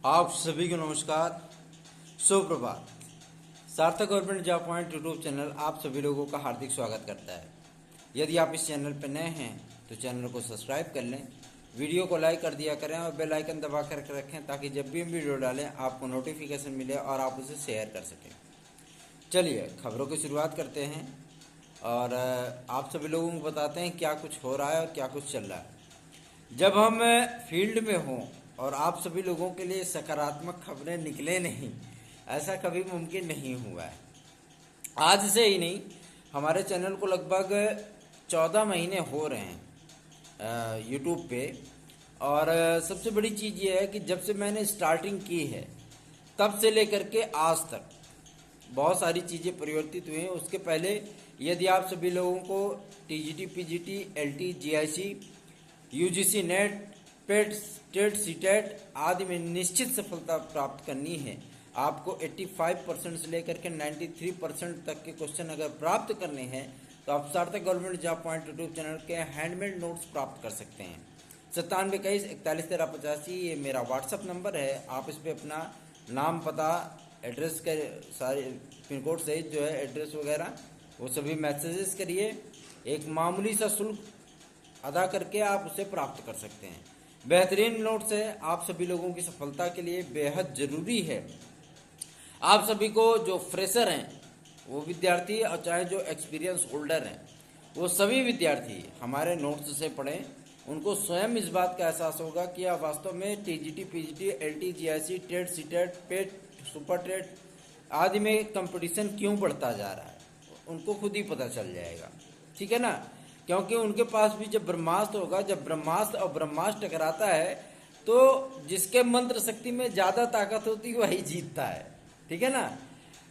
आप सभी को नमस्कार, सुप्रभात। सार्थक government job point YouTube channel आप सभी लोगों का हार्दिक स्वागत करता है। यदि आप इस चैनल पर नए हैं तो चैनल को सब्सक्राइब कर लें, वीडियो को लाइक कर दिया करें और बेल आइकन दबा कर रखें ताकि जब भी हम वीडियो डालें आपको नोटिफिकेशन मिले और आप उसे शेयर कर सकें। चलिए खबरों की शुरुआत करते हैं और आप सभी लोगों को बताते हैं क्या कुछ हो रहा है और क्या कुछ चल रहा है। जब हम फील्ड में हों और आप सभी लोगों के लिए सकारात्मक खबरें निकले नहीं, ऐसा कभी मुमकिन नहीं हुआ है। आज से ही नहीं, हमारे चैनल को लगभग 14 महीने हो रहे हैं यूट्यूब पे। और सबसे बड़ी चीज़ ये है कि जब से मैंने स्टार्टिंग की है तब से लेकर के आज तक बहुत सारी चीज़ें परिवर्तित हुई हैं। उसके पहले यदि आप सभी लोगों को TGT, PGT, LT, GIC, UGC NET, PET, STET, CTET आदि में निश्चित सफलता प्राप्त करनी है, आपको 85% से लेकर के 93% तक के क्वेश्चन अगर प्राप्त करने हैं तो आप सार्थक government job point YouTube channel के हैंडमेड नोट्स प्राप्त कर सकते हैं। 9721411385 ये मेरा व्हाट्सअप नंबर है। आप इस पर अपना नाम, पता, एड्रेस के सारे पिन कोड सहित जो है एड्रेस वगैरह वो सभी मैसेजेस करिए। एक मामूली सा शुल्क अदा करके आप उसे प्राप्त कर सकते हैं। बेहतरीन नोट्स है, आप सभी लोगों की सफलता के लिए बेहद जरूरी है। आप सभी को जो फ्रेशर हैं वो विद्यार्थी और चाहे जो एक्सपीरियंस होल्डर हैं वो सभी विद्यार्थी हमारे नोट्स से पढ़ें। उनको स्वयं इस बात का एहसास होगा कि आप वास्तव में TGT, PGT, LT, GIC, TET, CTET, PET, super TET आदि में कंपटीशन क्यों बढ़ता जा रहा है, उनको खुद ही पता चल जाएगा। ठीक है ना, क्योंकि उनके पास भी जब ब्रह्मास्त्र होगा, जब ब्रह्मास्त्र और ब्रह्मास्त्र टकराता है तो जिसके मंत्र शक्ति में ज़्यादा ताकत होती है वही जीतता है। ठीक है ना,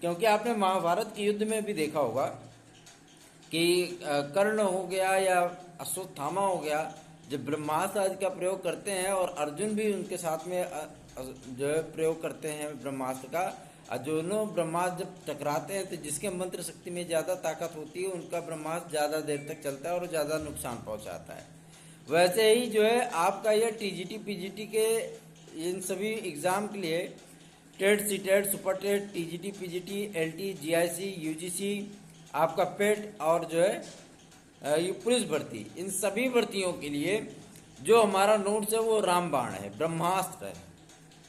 क्योंकि आपने महाभारत के युद्ध में भी देखा होगा कि कर्ण हो गया या अश्वत्थामा हो गया, जब ब्रह्मास्त्र आदि का प्रयोग करते हैं और अर्जुन भी उनके साथ में जो है प्रयोग करते हैं ब्रह्मास्त्र का, दोनों ब्रह्मास्त्र जब टकराते हैं तो जिसके मंत्र शक्ति में ज़्यादा ताकत होती है उनका ब्रह्मास्त्र ज़्यादा देर तक चलता है और ज़्यादा नुकसान पहुंचाता है। वैसे ही जो है आपका यह टीजीटी, पीजीटी के इन सभी एग्ज़ाम के लिए TET, CTET, super TET, TGT, PGT, LT, GIC, UGC, आपका पेट और जो है ये पुलिस भर्ती, इन सभी भर्तियों के लिए जो हमारा नोट्स है वो रामबाण है, ब्रह्मास्त्र है।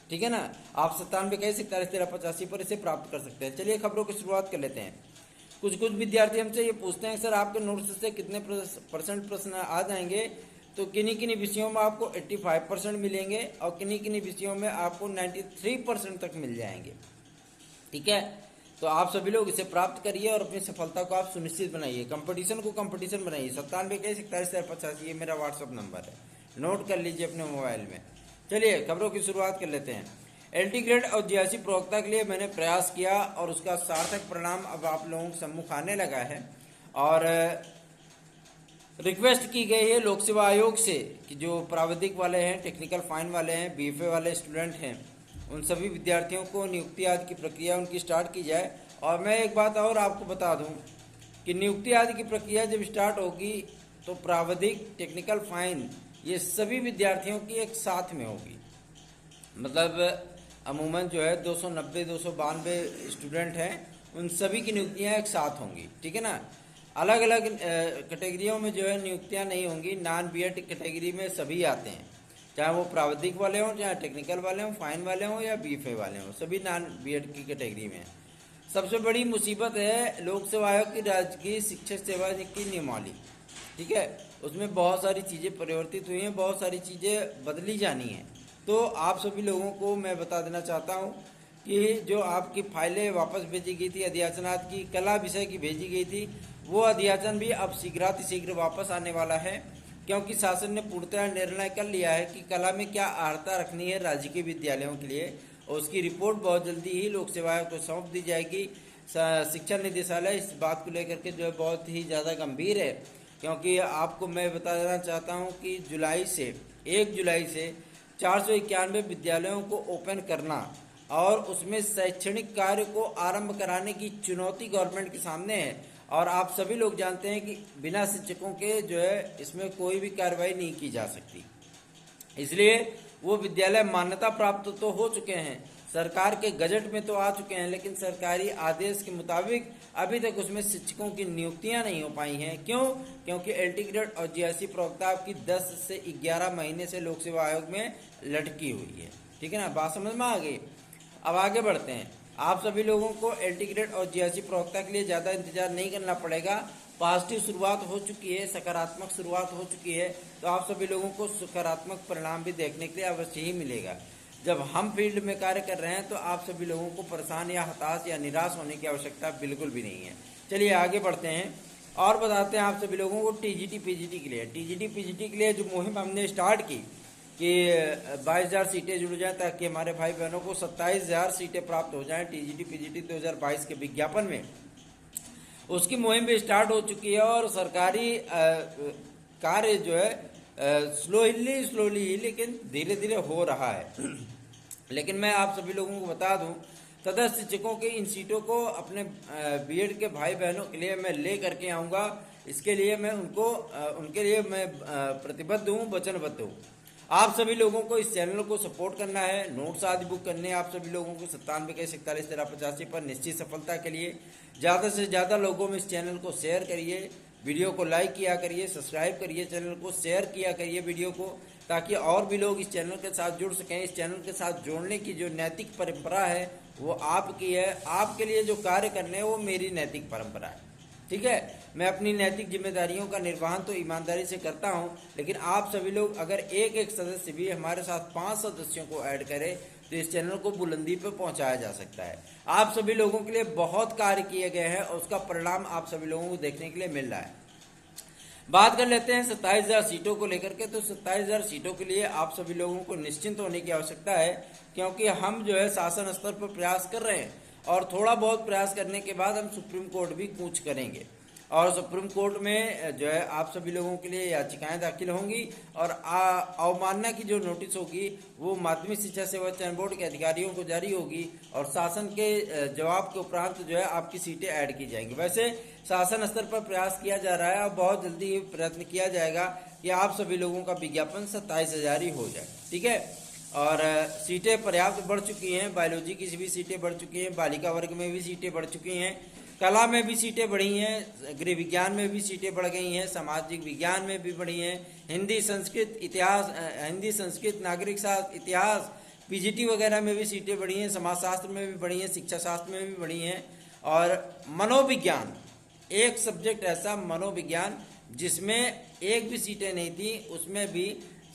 ठीक है ना, आप 9721411385 पर इसे प्राप्त कर सकते हैं। चलिए खबरों की शुरुआत कर लेते हैं। कुछ विद्यार्थी हमसे ये पूछते हैं सर आपके नोट्स से कितने % प्रश्न आ जाएंगे, तो किन्हीं विषयों में आपको 85% मिलेंगे और किन्हीं विषयों में आपको 93% तक मिल जाएंगे। ठीक है, तो आप सभी लोग इसे प्राप्त करिए और अपनी सफलता को आप सुनिश्चित बनाइए, कंपटीशन को कंपटीशन बनाइए। 9721411385 ये मेरा व्हाट्सअप नंबर है, नोट कर लीजिए अपने मोबाइल में। चलिए खबरों की शुरुआत कर लेते हैं। एलटी ग्रेड और जीआईसी प्रवक्ता के लिए मैंने प्रयास किया और उसका सार्थक परिणाम अब आप लोगों के सम्मुख आने लगा है। और रिक्वेस्ट की गई है लोक सेवा आयोग से कि जो प्राविधिक वाले हैं, टेक्निकल फाइन वाले हैं, बीएफए वाले स्टूडेंट हैं, उन सभी विद्यार्थियों को नियुक्ति आदि की प्रक्रिया उनकी स्टार्ट की जाए। और मैं एक बात और आपको बता दूं कि नियुक्ति आदि की प्रक्रिया जब स्टार्ट होगी तो प्राविधिक, टेक्निकल फाइन ये सभी विद्यार्थियों की एक साथ में होगी। मतलब अमूमन जो है 292 स्टूडेंट हैं, उन सभी की नियुक्तियां एक साथ होंगी। ठीक है ना, अलग अलग कैटेगरियों में जो है नियुक्तियां नहीं होंगी। नॉन बीएड कैटेगरी में सभी आते हैं, चाहे वो प्राविधिक वाले हों, चाहे टेक्निकल वाले हों, फाइन वाले हों या बीएफए वाले हों, सभी नॉन बीएड की कैटेगरी में। सबसे बड़ी मुसीबत है लोक सेवा आयोग की राजकीय शिक्षक सेवा की नियमावली। ठीक है, उसमें बहुत सारी चीज़ें परिवर्तित हुई हैं, बहुत सारी चीज़ें बदली जानी हैं। तो आप सभी लोगों को मैं बता देना चाहता हूं कि जो आपकी फाइलें वापस भेजी गई थी, अध्याचनात् की कला विषय की भेजी गई थी, वो अध्याचन भी अब शीघ्र वापस आने वाला है, क्योंकि शासन ने पूर्णतः निर्णय कर लिया है कि कला में क्या अर्हता रखनी है राज्य के विद्यालयों के लिए, और उसकी रिपोर्ट बहुत जल्दी ही लोक सेवा आयोग को सौंप दी जाएगी। शिक्षा निदेशालय इस बात को लेकर के जो है बहुत ही ज़्यादा गंभीर है, क्योंकि आपको मैं बता देना चाहता हूं कि 1 जुलाई से 491 विद्यालयों को ओपन करना और उसमें शैक्षणिक कार्य को आरंभ कराने की चुनौती गवर्नमेंट के सामने है। और आप सभी लोग जानते हैं कि बिना शिक्षकों के जो है इसमें कोई भी कार्रवाई नहीं की जा सकती। इसलिए वो विद्यालय मान्यता प्राप्त तो हो चुके हैं, सरकार के गजट में तो आ चुके हैं, लेकिन सरकारी आदेश के मुताबिक अभी तक उसमें शिक्षकों की नियुक्तियां नहीं हो पाई हैं। क्यों? क्योंकि एलटी ग्रेड और जीआईसी प्रवक्ता आपकी 10 से 11 महीने से लोक सेवा आयोग में लटकी हुई है। ठीक है ना, बात समझ में आ गई। अब आगे बढ़ते हैं। आप सभी लोगों को एलटी ग्रेड और जीआईसी प्रवक्ता के लिए ज़्यादा इंतजार नहीं करना पड़ेगा। पॉजिटिव शुरुआत हो चुकी है, सकारात्मक शुरुआत हो चुकी है, तो आप सभी लोगों को सकारात्मक परिणाम भी देखने के लिए अवश्य ही मिलेगा। जब हम फील्ड में कार्य कर रहे हैं तो आप सभी लोगों को परेशान या हताश या निराश होने की आवश्यकता बिल्कुल भी नहीं है। चलिए आगे बढ़ते हैं और बताते हैं आप सभी लोगों को टीजीटी पीजीटी के लिए। टीजीटी पीजीटी के लिए जो मुहिम हमने स्टार्ट की कि 22,000 सीटें जुड़ जाएं ताकि हमारे भाई बहनों को 27,000 सीटें प्राप्त हो जाएं टीजीटी पीजीटी 2022 के विज्ञापन में, उसकी मुहिम भी स्टार्ट हो चुकी है। और सरकारी कार्य जो है स्लोली लेकिन धीरे धीरे हो रहा है। लेकिन मैं आप सभी लोगों को बता दूं, तदस्थ शिक्षकों की इन सीटों को अपने बीएड के भाई बहनों के लिए मैं ले करके आऊँगा। इसके लिए मैं उनके लिए मैं प्रतिबद्ध हूँ, वचनबद्ध हूँ। आप सभी लोगों को इस चैनल को सपोर्ट करना है, नोट्स आदि बुक करने हैं आप सभी लोगों को 97 पर निश्चित सफलता के लिए ज़्यादा से ज़्यादा लोगों में इस चैनल को शेयर करिए, वीडियो को लाइक किया करिए, सब्सक्राइब करिए, चैनल को शेयर किया करिए वीडियो को, ताकि और भी लोग इस चैनल के साथ जुड़ सकें। इस चैनल के साथ जोड़ने की जो नैतिक परंपरा है वो आपकी है, आपके लिए जो कार्य करने हैं वो मेरी नैतिक परंपरा है। ठीक है, मैं अपनी नैतिक जिम्मेदारियों का निर्वहन तो ईमानदारी से करता हूं, लेकिन आप सभी लोग अगर एक एक सदस्य भी हमारे साथ 5 सदस्यों को ऐड करें तो इस चैनल को बुलंदी पर पहुंचाया जा सकता है। आप सभी लोगों के लिए बहुत कार्य किए गए हैं और उसका परिणाम आप सभी लोगों को देखने के लिए मिल रहा है। बात कर लेते हैं 27,000 सीटों को लेकर के। तो 27,000 सीटों के लिए आप सभी लोगों को निश्चिंत होने की आवश्यकता है, क्योंकि हम जो है शासन स्तर पर प्रयास कर रहे हैं और थोड़ा बहुत प्रयास करने के बाद हम सुप्रीम कोर्ट भी कूच करेंगे और सुप्रीम कोर्ट में जो है आप सभी लोगों के लिए याचिकाएं दाखिल होंगी और अवमानना की जो नोटिस होगी वो माध्यमिक शिक्षा सेवा चयन बोर्ड के अधिकारियों को जारी होगी और शासन के जवाब के उपरांत जो है आपकी सीटें ऐड की जाएंगी। वैसे शासन स्तर पर प्रयास किया जा रहा है और बहुत जल्दी प्रयत्न किया जाएगा कि आप सभी लोगों का विज्ञापन 27,000 ही हो जाए। ठीक है, और सीटें पर्याप्त बढ़ चुकी हैं, बायोलॉजी की भी सीटें बढ़ चुकी हैं, बालिका वर्ग में भी सीटें बढ़ चुकी हैं, कला में भी सीटें बढ़ी हैं, गृह विज्ञान में भी सीटें बढ़ गई हैं, सामाजिक विज्ञान में भी बढ़ी हैं, हिंदी संस्कृत नागरिक शास्त्र इतिहास पीजीटी वगैरह में भी सीटें बढ़ी हैं, समाजशास्त्र में भी बढ़ी हैं, शिक्षा शास्त्र में भी बढ़ी हैं। और मनोविज्ञान एक सब्जेक्ट ऐसा मनोविज्ञान जिसमें एक भी सीटें नहीं थी, उसमें भी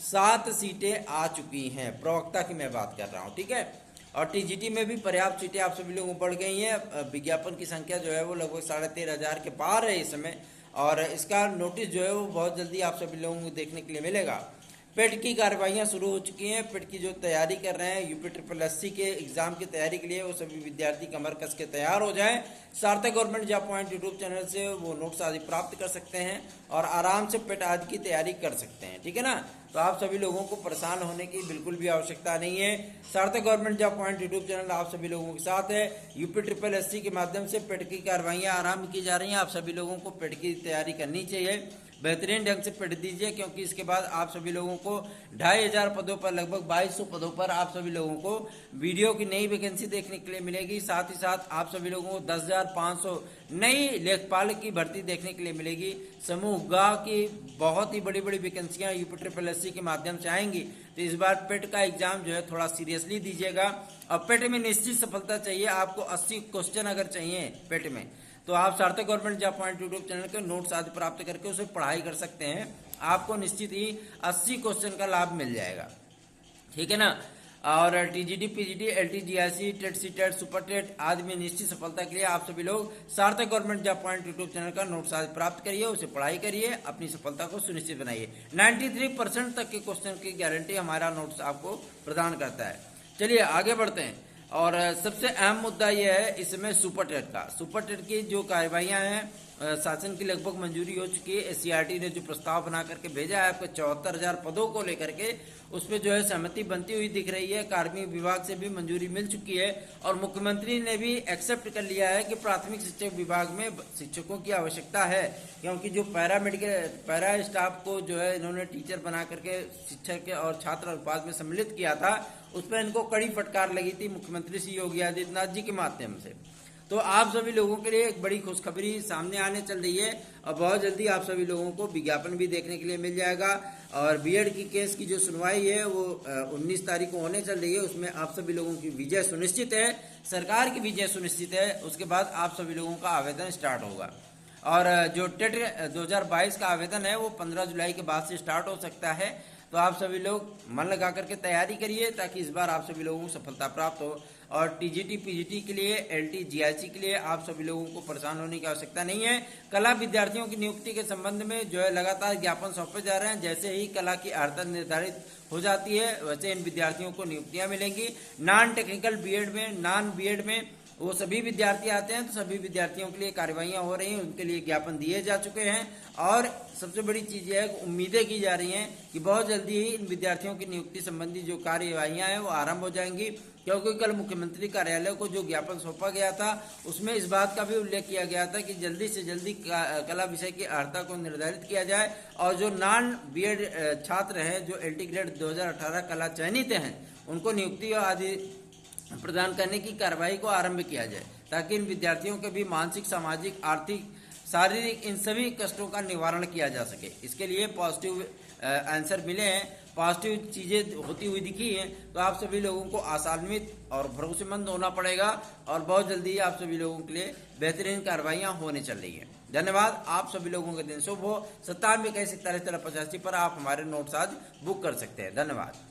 7 सीटें आ चुकी हैं। प्रवक्ता की मैं बात कर रहा हूँ। ठीक है, और टीजीटी में भी पर्याप्त सीटें आप सभी लोगों को बढ़ गई हैं। विज्ञापन की संख्या जो है वो लगभग 13,500 के पार है इस समय, और इसका नोटिस जो है वो बहुत जल्दी आप सभी लोगों को देखने के लिए मिलेगा। पेट की कार्रवाइयाँ शुरू हो चुकी हैं। पेट की जो तैयारी कर रहे हैं यूपी SSSC के एग्जाम की तैयारी के लिए, वो सभी विद्यार्थी कमर कस के तैयार हो जाएं। सार्थक government job point YouTube channel से वो नोट्स आदि प्राप्त कर सकते हैं और आराम से पेट आदि की तैयारी कर सकते हैं। ठीक है ना, तो आप सभी लोगों को परेशान होने की बिल्कुल भी आवश्यकता नहीं है। सार्थक government job point YouTube channel आप सभी लोगों के साथ है। यूपी SSSC के माध्यम से पेट की कार्रवाइयाँ आरंभ की जा रही हैं। आप सभी लोगों को पेट की तैयारी करनी चाहिए, बेहतरीन ढंग से पेट दीजिए, क्योंकि इसके बाद आप सभी लोगों को 2,500 पदों पर, लगभग 2,200 पदों पर आप सभी लोगों को वीडियो की नई वैकेंसी देखने के लिए मिलेगी। साथ ही साथ आप सभी लोगों को 10,500 नई लेखपाल की भर्ती देखने के लिए मिलेगी। समूह ग की बहुत ही बड़ी बड़ी वैकेंसियां यूपी SSSC के माध्यम से आएंगी। तो इस बार पेट का एग्जाम जो है थोड़ा सीरियसली दीजिएगा। और पेट में निश्चित सफलता चाहिए आपको। 80 क्वेश्चन अगर चाहिए पेट में, तो आप सार्थक government job point YouTube channel के नोट्स आदि प्राप्त करके उसे पढ़ाई कर सकते हैं। आपको निश्चित ही 80 क्वेश्चन का लाभ मिल जाएगा। ठीक है ना, और TGT PGT LT GIC TET CTET super TET आदि में निश्चित सफलता के लिए आप सभी लोग सार्थक government job point YouTube channel का नोट्स आदि प्राप्त करिए, उसे पढ़ाई करिए, अपनी सफलता को सुनिश्चित बनाइए। 93% तक के क्वेश्चन की गारंटी हमारा नोट्स आपको प्रदान करता है। चलिए आगे बढ़ते हैं, और सबसे अहम मुद्दा यह है इसमें सुपर टेट का। सुपर टेट की जो कार्रवाइयाँ हैं शासन की लगभग मंजूरी हो चुकी है। एससीईआरटी ने जो प्रस्ताव बना करके भेजा है आपको 74,000 पदों को लेकर के, उस पर जो है सहमति बनती हुई दिख रही है। कार्मिक विभाग से भी मंजूरी मिल चुकी है और मुख्यमंत्री ने भी एक्सेप्ट कर लिया है कि प्राथमिक शिक्षक विभाग में शिक्षकों की आवश्यकता है, क्योंकि जो पैरा स्टाफ को जो है इन्होंने टीचर बना करके शिक्षक और छात्र अनुपात में सम्मिलित किया था, उस पर इनको कड़ी फटकार लगी थी मुख्यमंत्री श्री योगी आदित्यनाथ जी के माध्यम से। तो आप सभी लोगों के लिए एक बड़ी खुशखबरी सामने आने चल रही है और बहुत जल्दी आप सभी लोगों को विज्ञापन भी देखने के लिए मिल जाएगा। और बीएड की केस की जो सुनवाई है वो 19 तारीख को होने चल रही है, उसमें आप सभी लोगों की विजय सुनिश्चित है, सरकार की विजय सुनिश्चित है। उसके बाद आप सभी लोगों का आवेदन स्टार्ट होगा और जो टेट 2022 का आवेदन है वो 15 जुलाई के बाद से स्टार्ट हो सकता है। तो आप सभी लोग मन लगा करके तैयारी करिए ताकि इस बार आप सभी लोगों को सफलता प्राप्त हो। और टीजीटी पीजीटी के लिए, एलटी जीआईसी के लिए आप सभी लोगों को परेशान होने की आवश्यकता नहीं है। कला विद्यार्थियों की नियुक्ति के संबंध में जो है लगातार ज्ञापन सौंपे जा रहे हैं। जैसे ही कला की अर्हता निर्धारित हो जाती है वैसे इन विद्यार्थियों को नियुक्तियां मिलेंगी। नॉन टेक्निकल बीएड में, नॉन बीएड में वो सभी विद्यार्थी आते हैं, तो सभी विद्यार्थियों के लिए कार्यवाहियां हो रही हैं, उनके लिए ज्ञापन दिए जा चुके हैं। और सबसे बड़ी चीज यह है कि उम्मीदें की जा रही हैं कि बहुत जल्दी ही इन विद्यार्थियों की नियुक्ति संबंधी जो कार्यवाहियां हैं वो आरंभ हो जाएंगी, क्योंकि कल मुख्यमंत्री कार्यालय को जो ज्ञापन सौंपा गया था उसमें इस बात का भी उल्लेख किया गया था कि जल्दी से जल्दी कला विषय की अर्हता को निर्धारित किया जाए और जो नॉन बीएड छात्र हैं, जो एलटी ग्रेड 2018 कला चयनित हैं, उनको नियुक्ति आदि प्रदान करने की कार्रवाई को आरंभ किया जाए, ताकि इन विद्यार्थियों के भी मानसिक, सामाजिक, आर्थिक, शारीरिक इन सभी कष्टों का निवारण किया जा सके। इसके लिए पॉजिटिव आंसर मिले हैं, पॉजिटिव चीजें होती हुई दिखी हैं। तो आप सभी लोगों को आशान्वित और भरोसेमंद होना पड़ेगा और बहुत जल्दी आप सभी लोगों के लिए बेहतरीन कार्रवाइयां होने चल रही हैं। धन्यवाद। आप सभी लोगों का दिन शुभ हो। 97 21 41 13 85 पर आप हमारे नोट्स आज बुक कर सकते हैं। धन्यवाद।